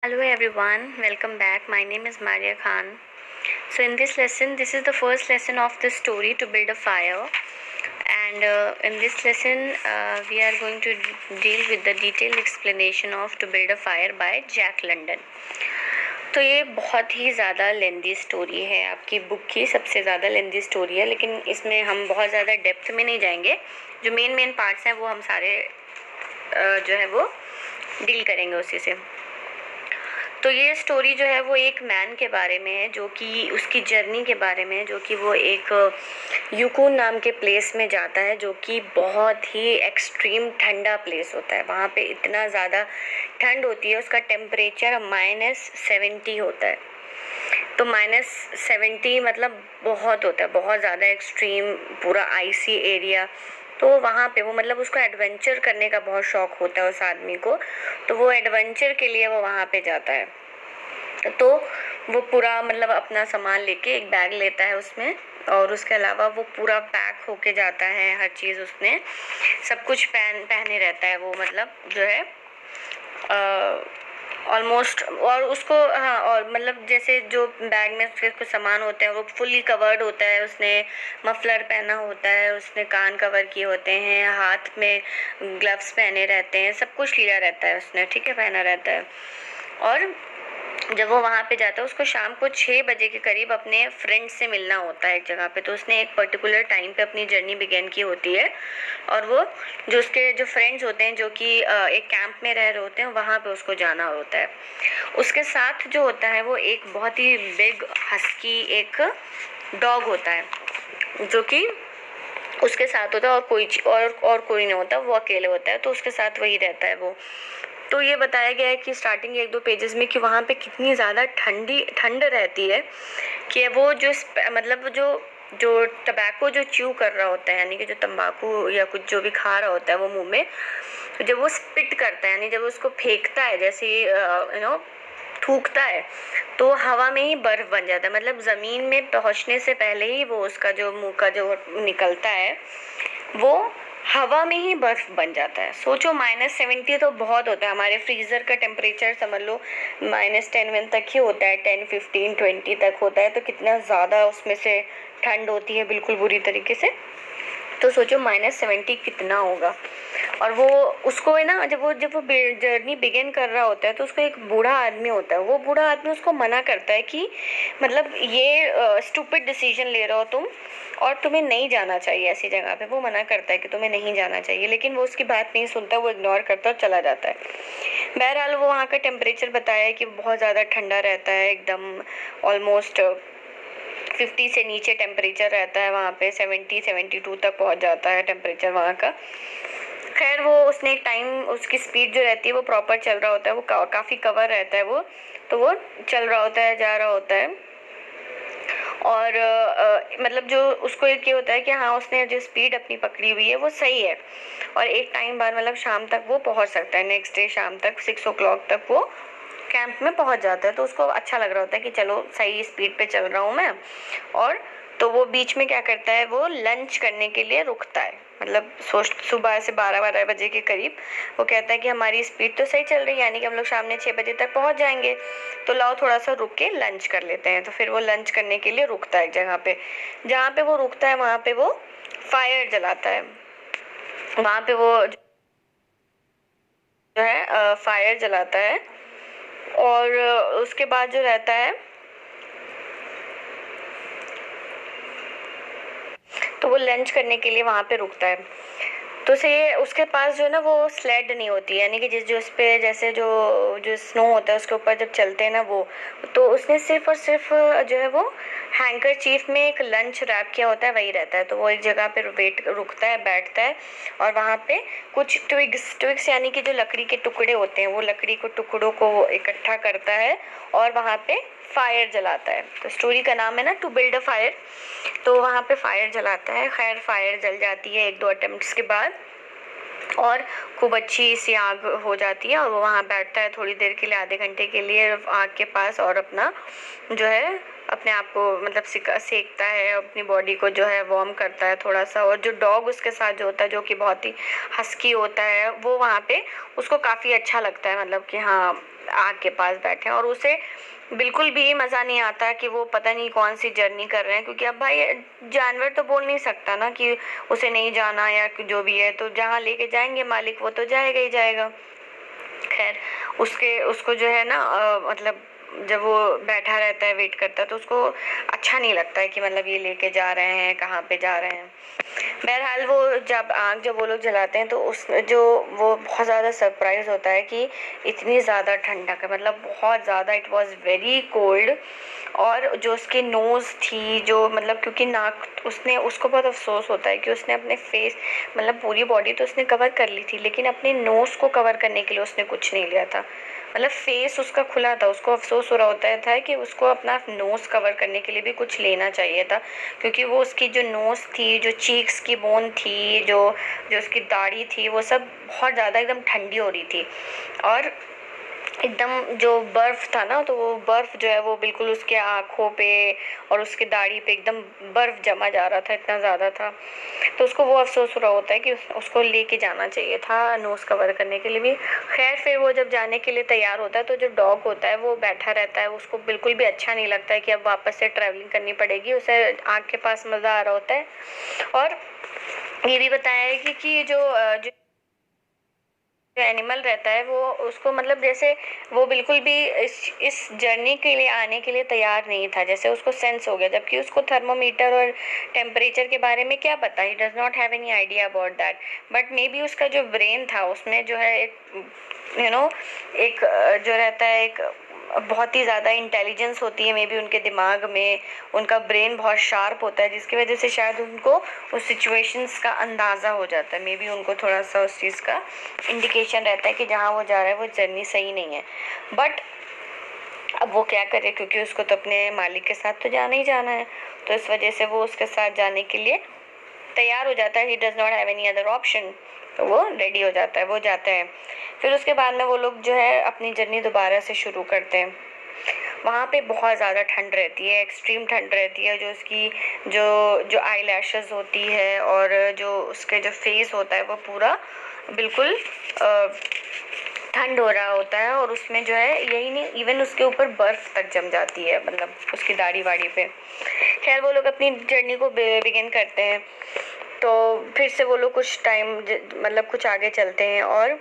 Hello everyone, welcome back. My name is Maria Khan. So, in this lesson, this is the first lesson of the story to build a fire. And in this lesson, we are going to deal with the detailed explanation of To Build a Fire by Jack London. तो ये बहुत ही ज़्यादा लेंदी story है, आपकी book की सबसे ज़्यादा लेंदी story है, लेकिन इसमें हम बहुत ज़्यादा डेप्थ में नहीं जाएंगे। जो मेन पार्ट्स हैं वो हम सारे जो है वो डील करेंगे उसी से। तो ये स्टोरी जो है वो एक मैन के बारे में है, जो कि उसकी जर्नी के बारे में है, जो कि वो एक यूकोन नाम के प्लेस में जाता है, जो कि बहुत ही एक्सट्रीम ठंडा प्लेस होता है। वहाँ पे इतना ज़्यादा ठंड होती है, उसका टेम्परेचर -70 होता है। तो -70 मतलब बहुत होता है, बहुत ज़्यादा एक्सट्रीम, पूरा आइसी एरिया। तो वहाँ पे वो मतलब उसको एडवेंचर करने का बहुत शौक होता है उस आदमी को, तो वो एडवेंचर के लिए वो वहाँ पे जाता है। तो वो पूरा मतलब अपना सामान लेके एक बैग लेता है उसमें, और उसके अलावा वो पूरा पैक होके जाता है, हर चीज़ उसने सब कुछ पहने रहता है वो, मतलब जो है ऑलमोस्ट। और उसको हाँ, और मतलब जैसे जो बैग में उसके कुछ सामान होते हैं वो फुली कवर्ड होता है, उसने मफलर पहना होता है, उसने कान कवर किए होते हैं, हाथ में ग्लव्स पहने रहते हैं, सब कुछ लिया रहता है उसने, ठीक है, पहना रहता है। और जब वो वहाँ पे जाता है, उसको शाम को 6 बजे के करीब अपने फ्रेंड से मिलना होता है एक जगह पे। तो उसने एक पर्टिकुलर टाइम पे अपनी जर्नी बिगेन की होती है, और वो जो उसके जो फ्रेंड्स होते हैं, जो कि एक कैंप में रह रहे होते हैं, वहाँ पे उसको जाना होता है। उसके साथ जो होता है वो एक बहुत ही बिग हस्की एक डॉग होता है, जो कि उसके साथ होता है, और कोई नहीं होता, वो अकेले होता है, तो उसके साथ वही रहता है वो। तो ये बताया गया है कि स्टार्टिंग 1-2 पेजेस में कि वहाँ पे कितनी ज़्यादा ठंड रहती है, कि वो जो मतलब जो टबैको जो च्यू कर रहा होता है, यानी कि जो तंबाकू या कुछ जो भी खा रहा होता है वो मुंह में, तो जब वो स्पिट करता है, यानी जब उसको फेंकता है, जैसे थूकता है, तो हवा में ही बर्फ बन जाता है। मतलब ज़मीन में पहुँचने से पहले ही वो उसका जो मुंह का जो निकलता है वो हवा में ही बर्फ बन जाता है। सोचो, -70 तो बहुत होता है, हमारे फ्रीज़र का टेम्परेचर समझ लो -10 तक ही होता है, 10, 15, 20 तक होता है। तो कितना ज़्यादा उसमें से ठंड होती है, बिल्कुल बुरी तरीके से। तो सोचो -70 कितना होगा। और वो उसको है ना, जब वो जर्नी बिगिन कर रहा होता है, तो उसको एक बूढ़ा आदमी होता है, वो बूढ़ा आदमी उसको मना करता है कि मतलब ये स्टूपिड डिसीजन ले रहे हो तुम, और तुम्हें नहीं जाना चाहिए ऐसी जगह पे। वो मना करता है कि तुम्हें नहीं जाना चाहिए, लेकिन वो उसकी बात नहीं सुनता, वो इग्नोर करता और चला जाता है। बहरहाल वो वहाँ का टेम्परेचर बताया है कि बहुत ज़्यादा ठंडा रहता है, एकदम ऑलमोस्ट 50 से नीचे टेम्परेचर रहता है वहाँ पे, 70-72 तक पहुँच जाता है टेम्परेचर वहाँ का। खैर वो उसने एक टाइम, उसकी स्पीड जो रहती है वो प्रॉपर चल रहा होता है, वो काफ़ी कवर रहता है वो, तो वो चल रहा होता है, जा रहा होता है। और मतलब जो उसको एक ये होता है कि हाँ, उसने जो स्पीड अपनी पकड़ी हुई है वो सही है, और एक टाइम बाद मतलब शाम तक वो पहुंच सकता है, नेक्स्ट डे शाम तक 6 o'clock तक वो कैंप में पहुंच जाता है। तो उसको अच्छा लग रहा होता है कि चलो सही स्पीड पे चल रहा हूँ मैं। और तो वो बीच में क्या करता है, वो लंच करने के लिए रुकता है, मतलब सुबह से 12 बजे के करीब वो कहता है कि हमारी स्पीड तो सही चल रही है, यानी कि हम लोग शाम में 6 बजे तक पहुंच जाएंगे, तो लाओ थोड़ा सा रुक के लंच कर लेते हैं। तो फिर वो लंच करने के लिए रुकता है एक जगह पे, जहाँ पे वो रुकता है वहाँ पे वो फायर जलाता है। वहाँ पे वो जो है फायर जलाता है, और उसके बाद जो रहता है, तो वो लंच करने के लिए वहाँ पे रुकता है। तो से उसके पास जो है ना वो स्लेड नहीं होती, यानी कि जो उस पे जैसे जो स्नो होता है उसके ऊपर जब चलते हैं ना वो, तो उसने सिर्फ और सिर्फ जो है वो हैंकर चीफ में एक लंच रैप किया होता है, वही रहता है। तो वो एक जगह पे रुकता है, बैठता है, और वहाँ पे कुछ ट्विग्स यानी कि जो लकड़ी के टुकड़े होते हैं, वो लकड़ी के टुकड़ों को इकट्ठा करता है और वहाँ पे फायर जलाता है। तो स्टोरी का नाम है ना टू बिल्ड अ फायर, तो वहाँ पे फायर जलाता है। खैर फायर जल जाती है 1-2 अटेम्प्ट्स के बाद, और खूब अच्छी सी आग हो जाती है, और वो वहाँ बैठता है थोड़ी देर के लिए, आधे घंटे के लिए आग के पास, और अपना जो है अपने आप को मतलब सेकता है, अपनी बॉडी को जो है वार्म करता है थोड़ा सा। और जो डॉग उसके साथ जो होता है, जो कि बहुत ही हस्की होता है, वो वहाँ पे उसको काफ़ी अच्छा लगता है, मतलब कि हाँ आग के पास बैठे हैं और उसे बिल्कुल भी मज़ा नहीं आता कि वो पता नहीं कौन सी जर्नी कर रहे हैं, क्योंकि अब भाई जानवर तो बोल नहीं सकता ना कि उसे नहीं जाना या जो भी है, तो जहाँ लेके जाएंगे मालिक वो तो जाएगा ही जाएगा। खैर उसके उसको जो है ना मतलब जब वो बैठा रहता है वेट करता है तो उसको अच्छा नहीं लगता है कि मतलब ये लेके जा रहे हैं, कहाँ पे जा रहे हैं। बहरहाल वो जब आग जब वो लोग जलाते हैं तो उस जो वो बहुत ज़्यादा सरप्राइज होता है कि इतनी ज़्यादा ठंडक है, मतलब बहुत ज़्यादा, इट वाज वेरी कोल्ड। और जो उसकी नोज़ थी जो मतलब क्योंकि नाक उसने उसको बहुत अफसोस होता है कि उसने अपने फेस मतलब पूरी बॉडी तो उसने कवर कर ली थी लेकिन अपने नोज़ को कवर करने के लिए उसने कुछ नहीं लिया था। मतलब फेस उसका खुला था, उसको अफसोस हो रहा होता था कि उसको अपना नोज़ कवर करने के लिए भी कुछ लेना चाहिए था, क्योंकि वो उसकी जो नोज़ थी, जो चीक्स की बोन थी, जो जो उसकी दाढ़ी थी, वो सब बहुत ज़्यादा एकदम ठंडी हो रही थी। और एकदम जो बर्फ़ था ना तो वो बर्फ़ जो है वो बिल्कुल उसके आँखों पे और उसकी दाढ़ी पे एकदम बर्फ़ जमा जा रहा था, इतना ज़्यादा था। तो उसको वो अफसोस हो रहा होता है कि उसको लेके जाना चाहिए था नोज़ कवर करने के लिए भी। खैर फिर वो जब जाने के लिए तैयार होता है तो जो डॉग होता है वो बैठा रहता है, उसको बिल्कुल भी अच्छा नहीं लगता है कि अब वापस से ट्रैवलिंग करनी पड़ेगी, उसे आग के पास मज़ा आ रहा होता है। और ये भी बताया है कि जो एनिमल रहता है वो उसको मतलब जैसे वो बिल्कुल भी इस जर्नी के लिए आने के लिए तैयार नहीं था, जैसे उसको सेंस हो गया, जबकि उसको थर्मोमीटर और टेम्परेचर के बारे में क्या पता, he does not have any idea about that. But may be उसका जो ब्रेन था उसमें जो है एक एक जो रहता है एक बहुत ही ज़्यादा इंटेलिजेंस होती है मे बी उनके दिमाग में, उनका ब्रेन बहुत शार्प होता है जिसकी वजह से शायद उनको उस सिचुएशंस का अंदाज़ा हो जाता है, मे बी उनको थोड़ा सा उस चीज़ का इंडिकेशन रहता है कि जहाँ वो जा रहा है वो जर्नी सही नहीं है। बट अब वो क्या करे, क्योंकि उसको तो अपने मालिक के साथ तो जाना ही जाना है, तो इस वजह से वो उसके साथ जाने के लिए तैयार हो जाता है। He does not have any other option, तो वो रेडी हो जाता है, वो जाता है। फिर उसके बाद में वो लोग जो है अपनी जर्नी दोबारा से शुरू करते हैं। वहाँ पे बहुत ज़्यादा ठंड रहती है, एक्सट्रीम ठंड रहती है, जो उसकी जो जो आई लैशेज़ होती है और जो उसके जो फेस होता है वो पूरा बिल्कुल ठंड हो रहा होता है, और उसमें जो है यही नहीं इवन उसके ऊपर बर्फ़ तक जम जाती है, मतलब उसकी दाढ़ी वाड़ी पे। खैर वो लोग अपनी जर्नी को बिगिन करते हैं, तो फिर से वो लोग कुछ टाइम मतलब कुछ आगे चलते हैं और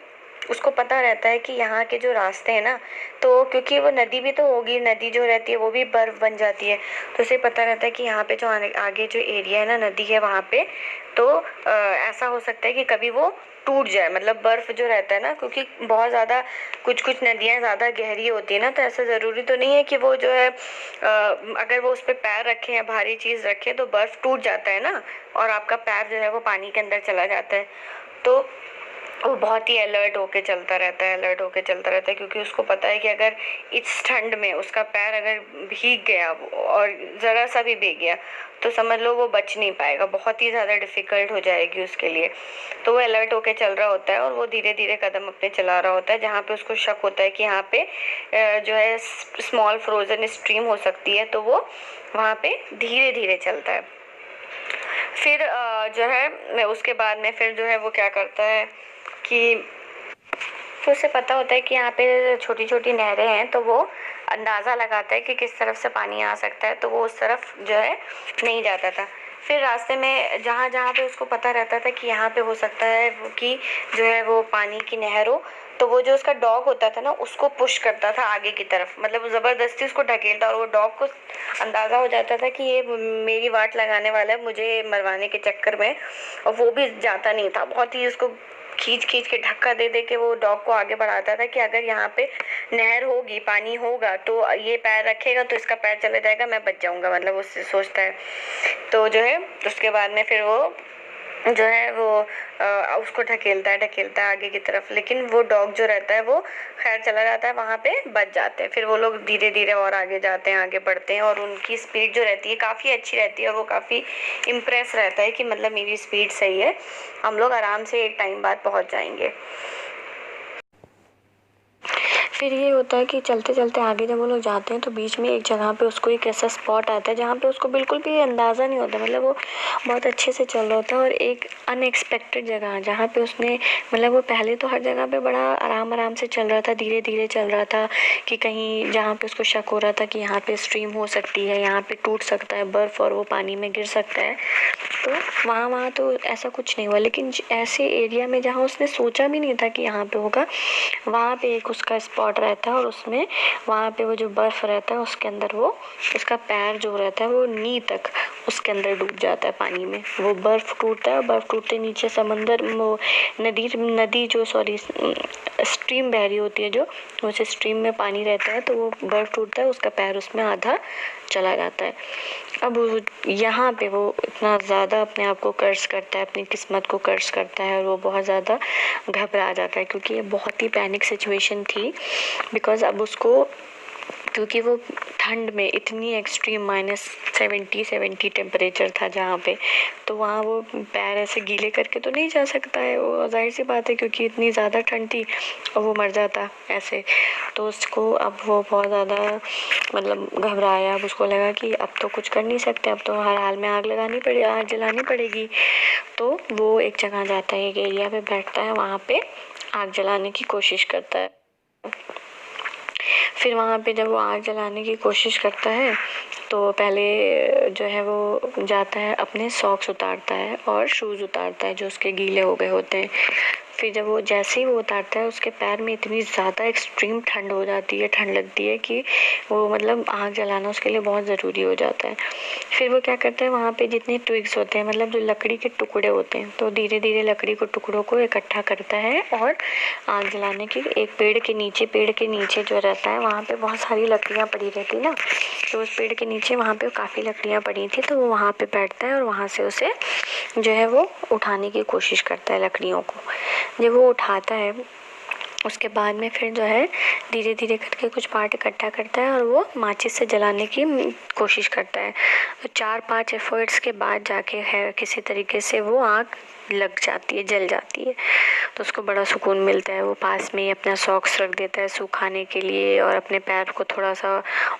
उसको पता रहता है कि यहाँ के जो रास्ते हैं ना, तो क्योंकि वो नदी भी तो होगी, नदी जो रहती है वो भी बर्फ़ बन जाती है, तो उसे पता रहता है कि यहाँ पे जो आगे जो एरिया है ना, नदी है वहाँ पे, तो ऐसा हो सकता है कि कभी वो टूट जाए, मतलब बर्फ़ जो रहता है ना, क्योंकि बहुत ज़्यादा कुछ कुछ नदियाँ ज़्यादा गहरी होती है ना, तो ऐसा ज़रूरी तो नहीं है कि वो जो है अगर वो उस पर पैर रखें या भारी चीज़ रखें तो बर्फ़ टूट जाता है ना, और आपका पैर जो है वो पानी के अंदर चला जाता है। तो वो बहुत ही अलर्ट होके चलता रहता है, अलर्ट होके चलता रहता है, क्योंकि उसको पता है कि अगर इस ठंड में उसका पैर अगर भीग गया और ज़रा सा भी भीग गया तो समझ लो वो बच नहीं पाएगा, बहुत ही ज़्यादा डिफ़िकल्ट हो जाएगी उसके लिए। तो वो अलर्ट होके चल रहा होता है और वो धीरे धीरे कदम अपने चला रहा होता है, जहाँ पे उसको शक होता है कि यहाँ पे जो है स्मॉल फ्रोज़न स्ट्रीम हो सकती है, तो वो वहाँ पे धीरे धीरे चलता है। फिर जो है उसके बाद में फिर जो है वो क्या करता है कि तो उसे पता होता है कि यहाँ पे छोटी छोटी नहरें हैं, तो वो अंदाज़ा लगाता है कि किस तरफ से पानी आ सकता है, तो वो उस तरफ जो है नहीं जाता था। फिर रास्ते में जहाँ जहाँ पे उसको पता रहता था कि यहाँ पे हो सकता है वो कि जो है वो पानी की नहर हो, तो वो जो उसका डॉग होता था ना उसको पुश करता था आगे की तरफ, मतलब वो ज़बरदस्ती उसको ढकेलता, और वो डॉग को अंदाज़ा हो जाता था कि ये मेरी वाट लगाने वाला है मुझे मरवाने के चक्कर में, और वो भी जाता नहीं था, बहुत ही उसको खींच खींच के धक्का दे दे के वो डॉग को आगे बढ़ाता था कि अगर यहाँ पे नहर होगी, पानी होगा, तो ये पैर रखेगा तो इसका पैर चला जाएगा, मैं बच जाऊंगा, मतलब उससे सोचता है। तो जो है उसके बाद में फिर वो जो है वो उसको ढकेलता है आगे की तरफ, लेकिन वो डॉग जो रहता है वो खैर चला जाता है, वहाँ पे बच जाते हैं। फिर वो लोग धीरे धीरे और आगे जाते हैं, आगे बढ़ते हैं, और उनकी स्पीड जो रहती है काफ़ी अच्छी रहती है, और वो काफ़ी इम्प्रेस रहता है कि मतलब मेरी स्पीड सही है, हम लोग आराम से एक टाइम बाद पहुँच जाएंगे। फिर ये होता है कि चलते चलते आगे जब वो लोग जाते हैं तो बीच में एक जगह पे उसको एक ऐसा स्पॉट आता है जहाँ पे उसको बिल्कुल भी अंदाज़ा नहीं होता, मतलब वो बहुत अच्छे से चल रहा होता है और एक अनएक्सपेक्टेड जगह जहाँ पे उसने मतलब वो पहले तो हर जगह पे बड़ा आराम आराम से चल रहा था, धीरे धीरे चल रहा था कि कहीं जहाँ पे उसको शक हो रहा था कि यहाँ पे स्ट्रीम हो सकती है, यहाँ पे टूट सकता है बर्फ़ और वो पानी में गिर सकता है, तो वहाँ तो ऐसा कुछ नहीं हुआ। लेकिन ऐसे एरिया में जहाँ उसने सोचा भी नहीं था कि यहाँ पे होगा, वहाँ पे एक उसका स्पॉट रहता है और उसमें वहाँ पे वो जो बर्फ़ रहता है उसके अंदर वो उसका पैर जो रहता है वो नी तक उसके अंदर डूब जाता है पानी में। वो बर्फ़ टूटता है और बर्फ़ टूटते नीचे समंदर वो नदी जो स्ट्रीम बह रही होती है, जो उस स्ट्रीम में पानी रहता है तो वो बर्फ़ टूटता है, उसका पैर उसमें आधा चला जाता है। अब यहाँ पे वो इतना ज़्यादा अपने आप को कर्स करता है, अपनी किस्मत को कर्स करता है और वो बहुत ज़्यादा घबरा जाता है क्योंकि ये बहुत ही पैनिक सिचुएशन थी। बिकॉज़ अब उसको क्योंकि वो ठंड में इतनी एक्सट्रीम -70 टेम्परेचर था जहाँ पे, तो वहाँ वो पैर ऐसे गीले करके तो नहीं जा सकता है, वो ज़ाहिर सी बात है क्योंकि इतनी ज़्यादा ठंड थी और वो मर जाता ऐसे। तो उसको अब वो बहुत ज़्यादा मतलब घबराया। अब उसको लगा कि अब तो कुछ कर नहीं सकते, अब तो हर हाल में आग जलानी पड़ेगी। तो वो एक जगह जाता है, एक एरिया पे बैठता है, वहाँ पे आग जलाने की कोशिश करता है। फिर वहाँ पे जब वो आग जलाने की कोशिश करता है तो पहले जो है वो जाता है, अपने सॉक्स उतारता है और शूज़ उतारता है जो उसके गीले हो गए होते हैं। फिर जब वो जैसे ही वो उतारता है उसके पैर में इतनी ज़्यादा एक्सट्रीम ठंड हो जाती है, ठंड लगती है कि वो मतलब आग जलाना उसके लिए बहुत ज़रूरी हो जाता है। फिर वो क्या करता है, वहाँ पे जितने ट्विग्स होते हैं मतलब जो लकड़ी के टुकड़े होते हैं, तो धीरे धीरे लकड़ी के टुकड़ों को इकट्ठा करता है और आग जलाने की एक पेड़ के नीचे जो रहता है वहाँ पे बहुत सारी लकड़ियाँ पड़ी रहती ना, तो उस पेड़ के नीचे वहाँ पे काफ़ी लकड़ियाँ पड़ी थी, तो वो वहाँ पे बैठता है और वहाँ से उसे जो है वो उठाने की कोशिश करता है लकड़ियों को। जब वो उठाता है उसके बाद में फिर जो है धीरे धीरे करके कुछ पार्ट इकट्ठा करता है और वो माचिस से जलाने की कोशिश करता है। तो 4-5 एफर्ट्स के बाद जाके है किसी तरीके से वो आग लग जाती है, जल जाती है, तो उसको बड़ा सुकून मिलता है। वो पास में ही अपना सॉक्स रख देता है सुखाने के लिए और अपने पैर को थोड़ा सा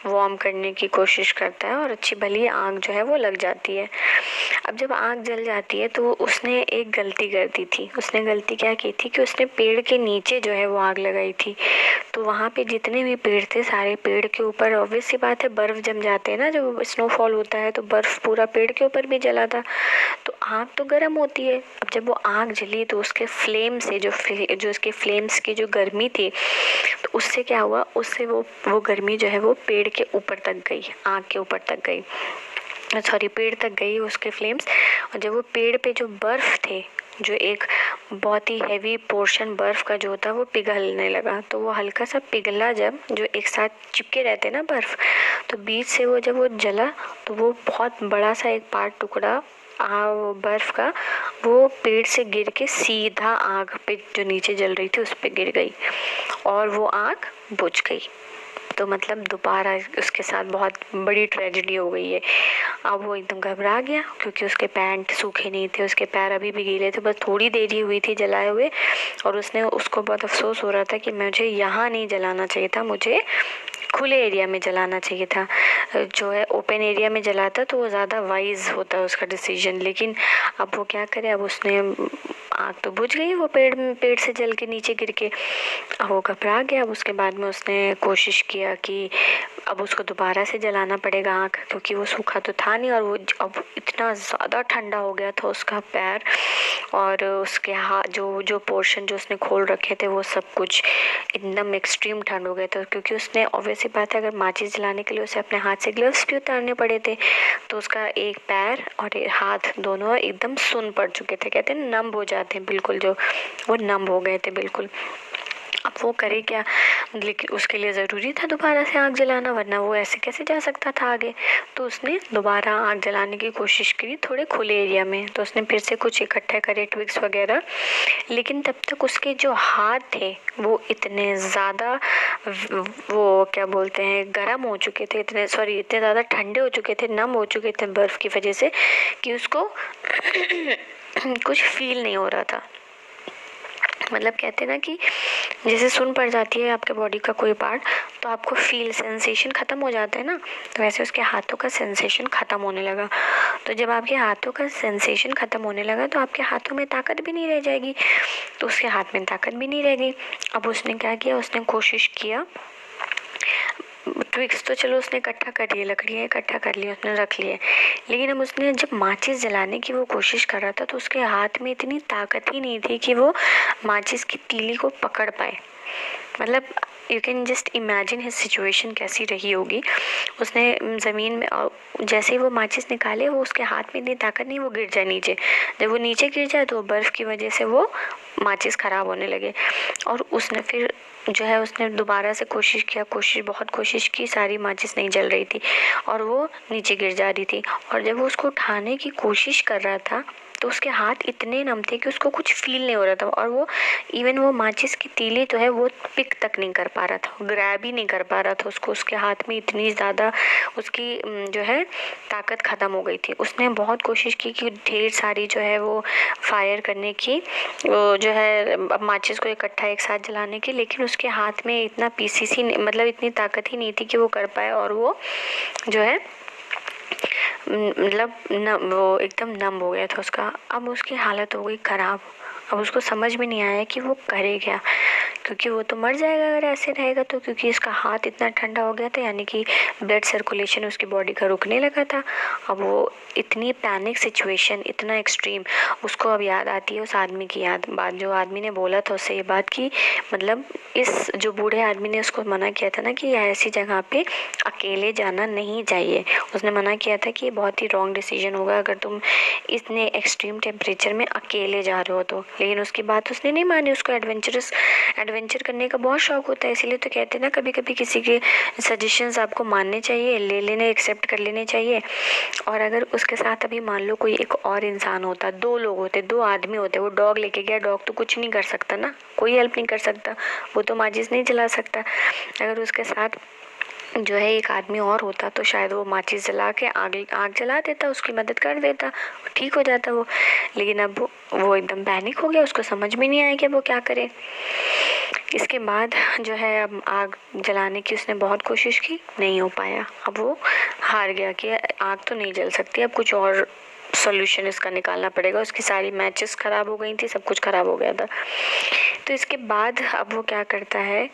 वार्म करने की कोशिश करता है और अच्छी भली आग जो है वो लग जाती है। अब जब आग जल जाती है तो उसने एक गलती कर दी थी। उसने गलती क्या की थी कि उसने पेड़ के नीचे जो है वो आग लगाई थी, तो वहाँ पे जितने भी पेड़ थे सारे पेड़ के ऊपर ऑब्वियस सी बात है बर्फ़ जम जाते हैं ना, जब स्नोफॉल होता है तो बर्फ़ पूरा पेड़ के ऊपर भी जला था, तो आग तो गर्म होती है। अब जब वो आग जली तो उसके फ्लेम से जो उसके फ्लेम्स की जो गर्मी थी, तो उससे क्या हुआ, उससे वो गर्मी जो है वो पेड़ के ऊपर तक गई, आग के ऊपर तक गई, सॉरी पेड़ तक गई उसके फ्लेम्स। और जब वो पेड़ पे जो बर्फ़ थे, जो एक बहुत ही हैवी पोर्शन बर्फ़ का जो था वो पिघलने लगा, तो वो हल्का सा पिघला जब, जो एक साथ चिपके रहते ना बर्फ़, तो बीच से वो जब वो जला तो वो बहुत बड़ा सा एक पार्ट टुकड़ा वो बर्फ़ का वो पेड़ से गिर के सीधा आग पे जो नीचे जल रही थी उस पे गिर गई और वो आग बुझ गई। तो मतलब दोबारा उसके साथ बहुत बड़ी ट्रेजेडी हो गई है। अब वो एकदम घबरा गया क्योंकि उसके पैंट सूखे नहीं थे, उसके पैर अभी भी गीले थे, बस थोड़ी देर ही हुई थी जलाए हुए, और उसको बहुत अफसोस हो रहा था कि मुझे यहाँ नहीं जलाना चाहिए था, मुझे खुले एरिया में जलाना चाहिए था। जो है ओपन एरिया में जलाता तो वो ज़्यादा वाइज होता है उसका डिसीजन, लेकिन अब वो क्या करे, अब उसने आग तो बुझ गई, वो पेड़ से जल के नीचे गिर के, अब वो घबरा गया। अब उसके बाद में उसने कोशिश किया कि अब उसको दोबारा से जलाना पड़ेगा आग, क्योंकि वो सूखा तो था नहीं और वो अब इतना ज़्यादा ठंडा हो गया था उसका पैर और उसके हाथ जो पोर्शन जो उसने खोल रखे थे वो सब कुछ एकदम एक्सट्रीम ठंड हो गया था, क्योंकि उसने ऑब्वियस सी बात है अगर माचिस जलाने के लिए उसे अपने हाथ से ग्लव्स भी उतारने पड़े थे, तो उसका एक पैर और एक हाथ दोनों एकदम सुन्न पड़ चुके थे, कहते हैं नम हो जाते हैं बिल्कुल, जो वो नम हो गए थे बिल्कुल। अब वो करे क्या, लेकिन उसके लिए ज़रूरी था दोबारा से आग जलाना, वरना वो ऐसे कैसे जा सकता था आगे। तो उसने दोबारा आग जलाने की कोशिश की थोड़े खुले एरिया में, तो उसने फिर से कुछ इकट्ठा करे ट्विग्स वगैरह, लेकिन तब तक उसके जो हाथ थे वो इतने ज़्यादा वो क्या बोलते हैं गर्म हो चुके थे, इतने ज़्यादा ठंडे हो चुके थे, नम हो चुके थे बर्फ़ की वजह से, कि उसको कुछ फील नहीं हो रहा था। मतलब कहते हैं ना कि जैसे सुन पड़ जाती है आपके बॉडी का कोई पार्ट तो आपको फील सेंसेशन ख़त्म हो जाता है ना, तो वैसे उसके हाथों का सेंसेशन ख़त्म होने लगा। तो जब आपके हाथों का सेंसेशन ख़त्म होने लगा तो आपके हाथों में ताकत भी नहीं रह जाएगी, तो उसके हाथ में ताकत भी नहीं रह गई। अब उसने क्या किया, उसने कोशिश किया, ट्विक्स तो चलो उसने इकट्ठा कर लिए, लकड़ियाँ इकट्ठा कर ली, उसने रख लिए, लेकिन अब उसने जब माचिस जलाने की वो कोशिश कर रहा था तो उसके हाथ में इतनी ताकत ही नहीं थी कि वो माचिस की तीली को पकड़ पाए। मतलब you can just imagine his situation कैसी रही होगी। उसने ज़मीन में जैसे ही वो माचिस निकाले, वो उसके हाथ में इतनी ताकत नहीं, वो गिर जाए नीचे। जब वो नीचे गिर जाए तो बर्फ़ की वजह से वो माचिस ख़राब होने लगे। और उसने फिर जो है उसने दोबारा से कोशिश किया, बहुत कोशिश की, सारी माचिस नहीं जल रही थी और वो नीचे गिर जा रही थी। और जब वो उसको उठाने की कोशिश कर रहा था तो उसके हाथ इतने नम थे कि उसको कुछ फील नहीं हो रहा था, और वो इवन वो माचिस की तीली तो है वो पिक तक नहीं कर पा रहा था, ग्रैब ही नहीं कर पा रहा था उसको। उसके हाथ में इतनी ज़्यादा उसकी जो है ताकत ख़त्म हो गई थी। उसने बहुत कोशिश की कि ढेर सारी जो है वो फायर करने की, वो जो है माचिस को इकट्ठा एक साथ जलाने की, लेकिन उसके हाथ में इतना पीसीसी मतलब इतनी ताकत ही नहीं थी कि वो कर पाए। और वो जो है मतलब वो एकदम नम हो गया था उसका। अब उसकी हालत हो गई ख़राब। अब उसको समझ में नहीं आया कि वो करे क्या, क्योंकि वो तो मर जाएगा अगर ऐसे रहेगा तो, क्योंकि इसका हाथ इतना ठंडा हो गया था, यानी कि ब्लड सर्कुलेशन उसकी बॉडी का रुकने लगा था। अब वो इतनी पैनिक सिचुएशन, इतना एक्सट्रीम, उसको अब याद आती है उस आदमी की बात जो आदमी ने बोला था उससे ये बात की, मतलब इस जो बूढ़े आदमी ने उसको मना किया था ना कि ऐसी जगह पे अकेले जाना नहीं चाहिए। उसने मना किया था कि ये बहुत ही रॉन्ग डिसीजन होगा अगर तुम इतने एक्सट्रीम टेम्परेचर में अकेले जा रहे हो तो, लेकिन उसकी बात उसने नहीं मानी। उसको एडवेंचर करने का बहुत शौक होता है, इसीलिए तो कहते हैं ना कभी कभी किसी के सजेशंस आपको मानने चाहिए, ले लेने, एक्सेप्ट कर लेने चाहिए। और अगर उसके साथ अभी मान लो कोई एक और इंसान होता, 2 लोग होते, 2 आदमी होते, वो डॉग लेके गया, डॉग तो कुछ नहीं कर सकता ना, कोई हेल्प नहीं कर सकता, वो तो माचिस नहीं जला सकता। अगर उसके साथ जो है एक आदमी और होता तो शायद वो माचिस जला के आग जला देता, उसकी मदद कर देता, ठीक हो जाता वो। लेकिन अब वो एकदम पैनिक हो गया, उसको समझ में नहीं आया कि वो क्या करे। इसके बाद जो है अब आग जलाने की उसने बहुत कोशिश की, नहीं हो पाया। अब वो हार गया कि आग तो नहीं जल सकती, अब कुछ और सॉल्यूशन इसका निकालना पड़ेगा। उसकी सारी मैचेस ख़राब हो गई थी, सब कुछ ख़राब हो गया था। तो इसके बाद अब वो क्या करता है,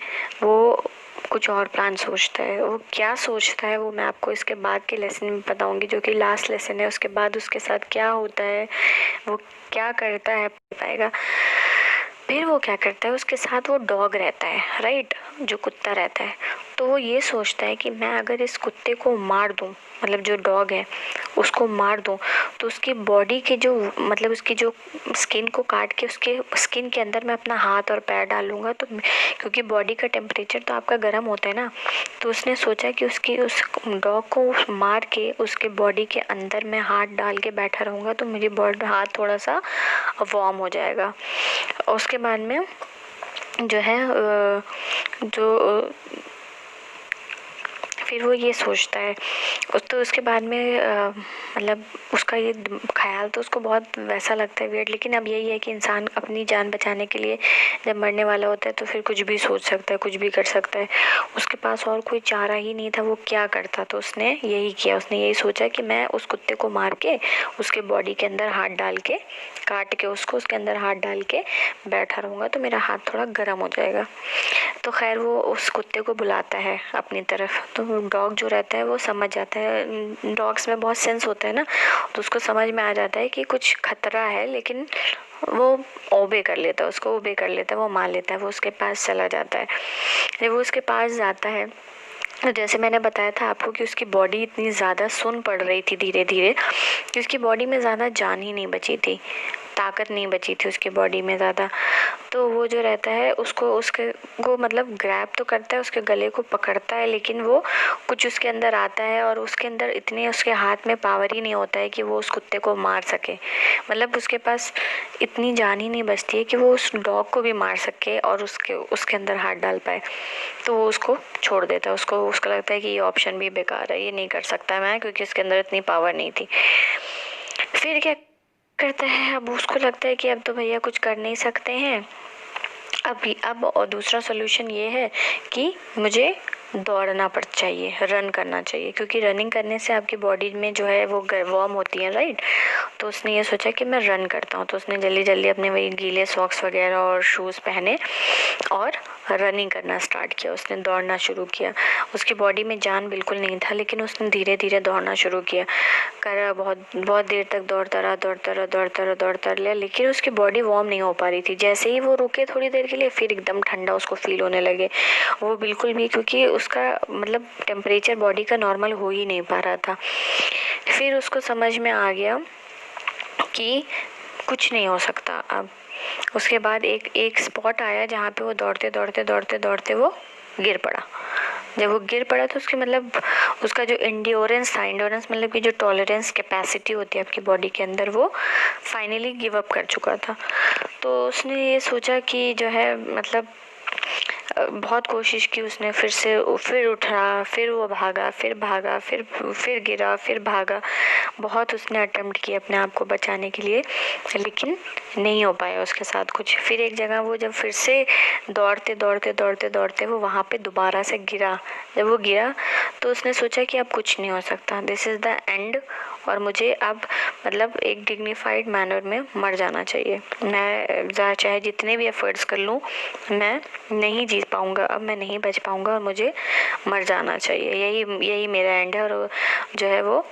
वो कुछ और प्लान सोचता है। वो क्या सोचता है वो मैं आपको इसके बाद के लेसन में बताऊंगी, जो कि लास्ट लेसन है। उसके बाद उसके साथ क्या होता है, वो क्या करता है पाएगा। फिर वो क्या करता है, उसके साथ वो डॉग रहता है, राइट, जो कुत्ता रहता है। तो वो ये सोचता है कि मैं अगर इस कुत्ते को मार दूं, मतलब जो डॉग है उसको मार दूं, तो उसकी बॉडी के जो मतलब उसकी जो स्किन को काट के उसके स्किन के अंदर मैं अपना हाथ और पैर डालूंगा, तो क्योंकि बॉडी का टेम्परेचर तो आपका गर्म होता है ना, तो उसने सोचा कि उस डॉग को मार के उसके बॉडी के अंदर मैं हाथ डाल के बैठा रहूँगा तो मेरी बॉडी हाथ थोड़ा सा वार्म हो जाएगा। और उसके बाद में जो है जो फिर वो ये सोचता है तो उसके बाद में मतलब उसका ये ख्याल तो उसको बहुत वैसा लगता है वियर्ड, लेकिन अब यही है कि इंसान अपनी जान बचाने के लिए जब मरने वाला होता है तो फिर कुछ भी सोच सकता है, कुछ भी कर सकता है। उसके पास और कोई चारा ही नहीं था, वो क्या करता, तो उसने यही किया। उसने यही सोचा कि मैं उस कुत्ते को मार के उसके बॉडी के अंदर हाथ डाल के काट के उसको उसके अंदर हाथ डाल के बैठा रहूँगा तो मेरा हाथ थोड़ा गर्म हो जाएगा। तो खैर वो उस कुत्ते को बुलाता है अपनी तरफ, तो डॉग जो रहता है वो समझ जाता है, डॉग्स में बहुत सेंस होता है ना, तो उसको समझ में आ जाता है कि कुछ खतरा है, लेकिन वो ओबे कर लेता है, उसको ओबे कर लेता है, वो मान लेता है, वो उसके पास चला जाता है। जब वो उसके पास जाता है तो जैसे मैंने बताया था आपको कि उसकी बॉडी इतनी ज़्यादा सुन्न पड़ रही थी धीरे धीरे कि उसकी बॉडी में ज़्यादा जान ही नहीं बची थी, ताकत नहीं बची थी उसकी बॉडी में ज़्यादा। तो वो जो रहता है उसके वो मतलब ग्रैब तो करता है, उसके गले को पकड़ता है, लेकिन वो कुछ उसके अंदर आता है और उसके अंदर इतने उसके हाथ में पावर ही नहीं होता है कि वो उस कुत्ते को मार सके। मतलब उसके पास इतनी जान ही नहीं बचती है कि वो उस डॉग को भी मार सके और उसके अंदर हाथ डाल पाए। तो वो उसको छोड़ देता है, उसको लगता है कि ये ऑप्शन भी बेकार है, ये नहीं कर सकता मैं, क्योंकि उसके अंदर इतनी पावर नहीं थी। फिर क्या करता है, अब उसको लगता है कि अब तो भैया कुछ कर नहीं सकते हैं, अब और दूसरा सोल्यूशन ये है कि मुझे दौड़ना चाहिए, रन करना चाहिए, क्योंकि रनिंग करने से आपकी बॉडी में जो है वो वार्म होती है, राइट। तो उसने ये सोचा कि मैं रन करता हूँ, तो उसने जल्दी जल्दी अपने वही गीले सॉक्स वगैरह और शूज़ पहने और रनिंग करना स्टार्ट किया। उसने दौड़ना शुरू किया। उसकी बॉडी में जान बिल्कुल नहीं था, लेकिन उसने धीरे धीरे दौड़ना शुरू किया। बहुत बहुत देर तक दौड़ता रहा, लेकिन उसकी बॉडी वार्म नहीं हो पा रही थी। जैसे ही वो रुके थोड़ी देर के लिए, फिर एकदम ठंडा उसको फील होने लगे। वो बिल्कुल भी, क्योंकि उसका मतलब टेम्परेचर बॉडी का नॉर्मल हो ही नहीं पा रहा था। फिर उसको समझ में आ गया कि कुछ नहीं हो सकता अब। उसके बाद एक स्पॉट आया जहाँ पे वो दौड़ते वो गिर पड़ा। जब वो गिर पड़ा तो उसके मतलब उसका जो एंड्योरेंस मतलब कि जो टॉलरेंस कैपेसिटी होती है आपकी बॉडी के अंदर, वो फाइनली गिव अप कर चुका था। तो उसने ये सोचा कि जो है मतलब बहुत कोशिश की उसने, फिर उठा, फिर वो भागा, फिर गिरा, फिर भागा। बहुत उसने अटेम्प्ट किया अपने आप को बचाने के लिए, लेकिन नहीं हो पाया उसके साथ कुछ। फिर एक जगह वो जब फिर से दौड़ते वो वहाँ पे दोबारा से गिरा। जब वो गिरा तो उसने सोचा कि अब कुछ नहीं हो सकता, दिस इज़ द एंड, और मुझे अब मतलब एक डिग्निफाइड मैनर में मर जाना चाहिए। मैं चाहे जितने भी एफर्ट्स कर लूँ, मैं नहीं जीत पाऊँगा, अब मैं नहीं बच पाऊँगा और मुझे मर जाना चाहिए, यही मेरा एंड है। और जो है वो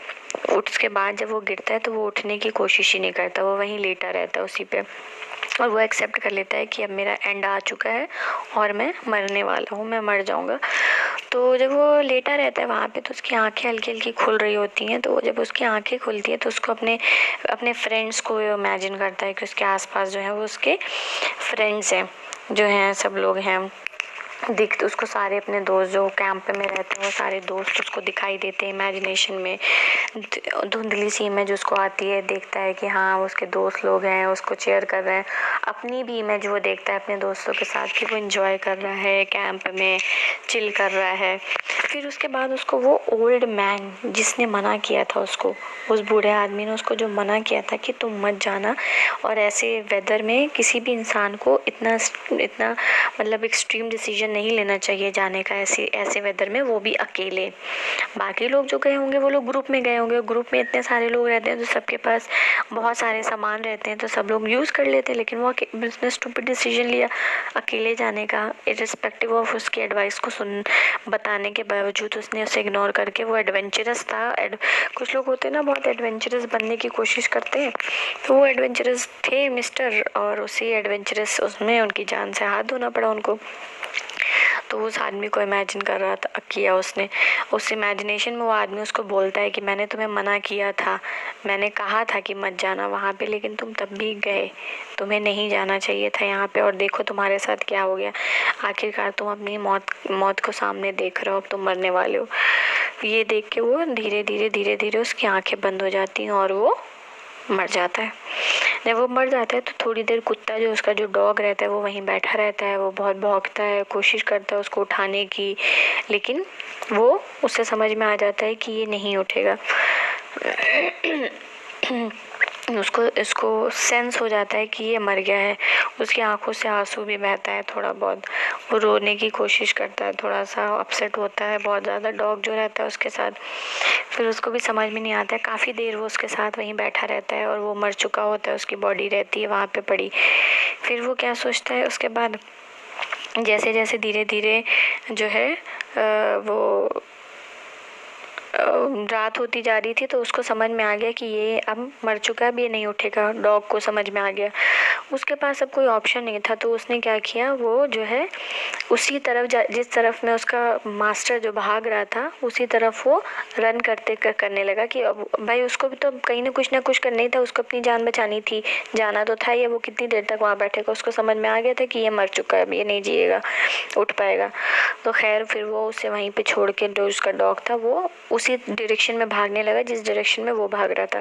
उसके बाद जब वो गिरता है तो वो उठने की कोशिश ही नहीं करता, वो वहीं लेटा रहता है उसी पे, और वो एक्सेप्ट कर लेता है कि अब मेरा एंड आ चुका है और मैं मरने वाला हूँ, मैं मर जाऊँगा। तो जब वो लेटा रहता है वहाँ पे तो उसकी आंखें हल्की हल्की खुल रही होती हैं। तो जब उसकी आंखें खुलती है तो उसको अपने फ्रेंड्स को इमेजिन करता है कि उसके आसपास जो है वो उसके फ्रेंड्स हैं, जो हैं सब लोग हैं। दिखते उसको सारे अपने दोस्त जो कैंप में रहते हैं वो सारे दोस्त उसको दिखाई देते हैं इमेजिनेशन में। धुंधली सी इमेज उसको आती है, देखता है कि हाँ उसके दोस्त लोग हैं, उसको चेयर कर रहे हैं। अपनी भी इमेज वो देखता है अपने दोस्तों के साथ कि वो एंजॉय कर रहा है, कैंप में चिल कर रहा है। फिर उसके बाद उसको वो ओल्ड मैन जिसने मना किया था उसको, उस बूढ़े आदमी ने उसको जो मना किया था कि तुम मत जाना, और ऐसे वेदर में किसी भी इंसान को इतना मतलब एक्सट्रीम डिसीजन नहीं लेना चाहिए जाने का ऐसे वेदर में, वो भी अकेले। बाकी लोग जो गए होंगे वो लोग ग्रुप में गए होंगे, ग्रुप में इतने सारे लोग रहते हैं तो सबके पास बहुत सारे सामान रहते हैं तो सब लोग यूज़ कर लेते हैं, लेकिन वो उसने स्टूपिड डिसीजन लिया अकेले जाने का, इर्रिस्पेक्टिव ऑफ उसकी एडवाइस को बताने के बावजूद उसने उसे इग्नोर करके। वो एडवेंचरस था, कुछ लोग होते हैं ना बहुत एडवेंचरस बनने की कोशिश करते हैं, तो वो एडवेंचरस थे मिस्टर, और उसी एडवेंचरस उसमें उनकी जान से हाथ धोना पड़ा उनको। तो उस आदमी को इमेजिन कर रहा था किया उसने, उस इमेजिनेशन में वो आदमी उसको बोलता है कि मैंने तुम्हें मना किया था, मैंने कहा था कि मत जाना वहाँ पे, लेकिन तुम तब भी गए, तुम्हें नहीं जाना चाहिए था यहाँ पे, और देखो तुम्हारे साथ क्या हो गया, आखिरकार तुम अपनी मौत को सामने देख रहे हो, अब तुम मरने वाले हो। ये देख के वो धीरे धीरे उसकी आंखें बंद हो जाती हैं और वो मर जाता है। जब वो मर जाता है तो थोड़ी देर कुत्ता जो उसका जो डॉग रहता है वो वहीं बैठा रहता है, वो बहुत भौंकता है, कोशिश करता है उसको उठाने की, लेकिन वो उससे समझ में आ जाता है कि ये नहीं उठेगा। इसको सेंस हो जाता है कि ये मर गया है। उसकी आंखों से आंसू भी बहता है थोड़ा बहुत, वो रोने की कोशिश करता है, थोड़ा सा अपसेट होता है बहुत ज़्यादा डॉग जो रहता है उसके साथ। फिर उसको भी समझ में नहीं आता है, काफ़ी देर वो उसके साथ वहीं बैठा रहता है और वो मर चुका होता है, उसकी बॉडी रहती है वहाँ पे पड़ी। फिर वो क्या सोचता है उसके बाद, जैसे जैसे धीरे धीरे जो है वो रात होती जा रही थी तो उसको समझ में आ गया कि ये अब मर चुका है, अब ये नहीं उठेगा। डॉग को समझ में आ गया, उसके पास अब कोई ऑप्शन नहीं था, तो उसने क्या किया, वो जो है उसी तरफ जिस तरफ में उसका मास्टर जो भाग रहा था उसी तरफ वो रन करने लगा कि अब भाई उसको भी तो कहीं ना कुछ करना ही था, उसको अपनी जान बचानी थी, जाना तो था ही, वो कितनी देर तक वहाँ बैठेगा। उसको समझ में आ गया था कि ये मर चुका है, अब ये नहीं जिएगा, उठ पाएगा। तो खैर फिर वो उसे वहीं पे छोड़ के जो उसका डॉग था वो उसी डायरेक्शन में भागने लगा जिस डायरेक्शन में वो भाग रहा था।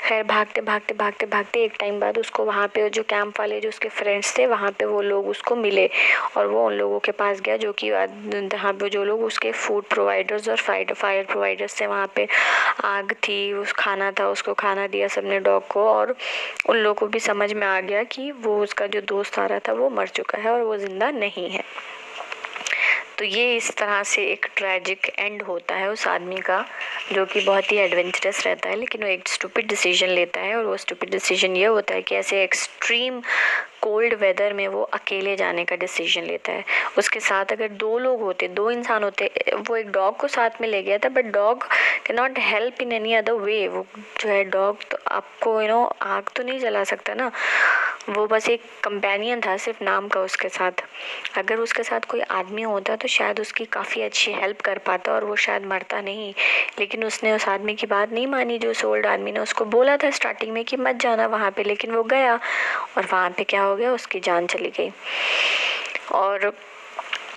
खैर भागते भागते भागते भागते एक टाइम बाद उसको वहाँ पे जो कैंप वाले जो उसके फ्रेंड्स थे वहाँ पे वो लोग उसको मिले और वो उन लोगों के पास गया जो कि वहाँ पे जो लोग उसके फूड प्रोवाइडर्स और फायर प्रोवाइडर्स थे। वहाँ पे आग थी, उस खाना था, उसको खाना दिया सबने डॉग को और उन लोगों को भी समझ में आ गया कि वो उसका जो दोस्त आ रहा था वो मर चुका है और वो ज़िंदा नहीं है। तो ये इस तरह से एक ट्रैजिक एंड होता है उस आदमी का जो कि बहुत ही एडवेंचरस रहता है, लेकिन वो एक स्टूपिड डिसीजन लेता है और वो स्टूपिड डिसीजन ये होता है कि ऐसे एक्सट्रीम कोल्ड वेदर में वो अकेले जाने का डिसीजन लेता है। उसके साथ अगर 2 लोग होते, 2 इंसान होते, वो एक डॉग को साथ में ले गया था but dog can not help in any other way. वो जो है डॉग तो आपको आग तो नहीं जला सकता ना, वो बस एक कंपेनियन था सिर्फ नाम का उसके साथ। अगर उसके साथ कोई आदमी होता तो शायद उसकी काफ़ी अच्छी हेल्प कर पाता और वो शायद मरता नहीं, लेकिन उसने उस आदमी की बात नहीं मानी। जो उस ओल्ड आदमी ने उसको बोला था स्टार्टिंग में कि मत जाना वहाँ पे, लेकिन वो गया और वहाँ पे क्या हो गया, उसकी जान चली गई। और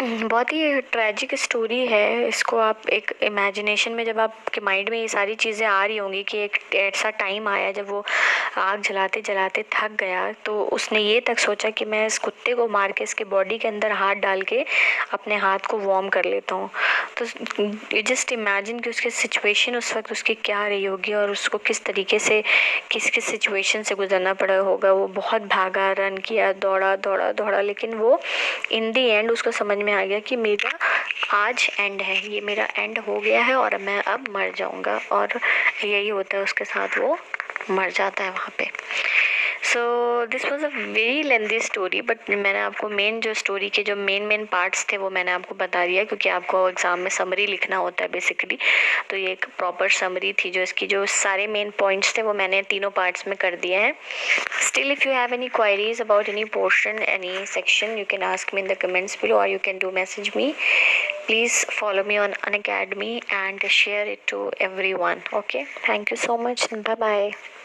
बहुत ही ट्रैजिक स्टोरी है। इसको आप एक इमेजिनेशन में जब आपके माइंड में ये सारी चीज़ें आ रही होंगी कि एक ऐसा टाइम आया जब वो आग जलाते जलाते थक गया तो उसने ये तक सोचा कि मैं इस कुत्ते को मार के इसके बॉडी के अंदर हाथ डाल के अपने हाथ को वार्म कर लेता हूँ। तो जस्ट इमेजिन कि उसकी सिचुएशन उस वक्त उसकी क्या रही होगी और उसको किस तरीके से किस किस सिचुएशन से गुजरना पड़ा होगा। वो बहुत भागा, रन किया, दौड़ा दौड़ा दौड़ा, लेकिन वो इन दी एंड उसको समझ में आ गया कि मेरा आज एंड है, ये मेरा एंड हो गया है और मैं अब मर जाऊंगा। और यही होता है उसके साथ, वो मर जाता है वहाँ पे। So this was a very lengthy story but मैंने आपको मेन जो स्टोरी के जो मेन पार्ट्स थे वो मैंने आपको बता दिया क्योंकि आपको एग्ज़ाम में समरी लिखना होता है बेसिकली। तो ये एक प्रॉपर समरी थी, जो इसकी जो सारे मेन पॉइंट्स थे वो मैंने तीनों पार्ट्स में कर दिए हैं। Still, if you have any queries about any portion, any section, you can ask me in the comments below or you can do message me. Please follow me on Unacademy and share it to everyone. Okay, thank you so much. Bye bye.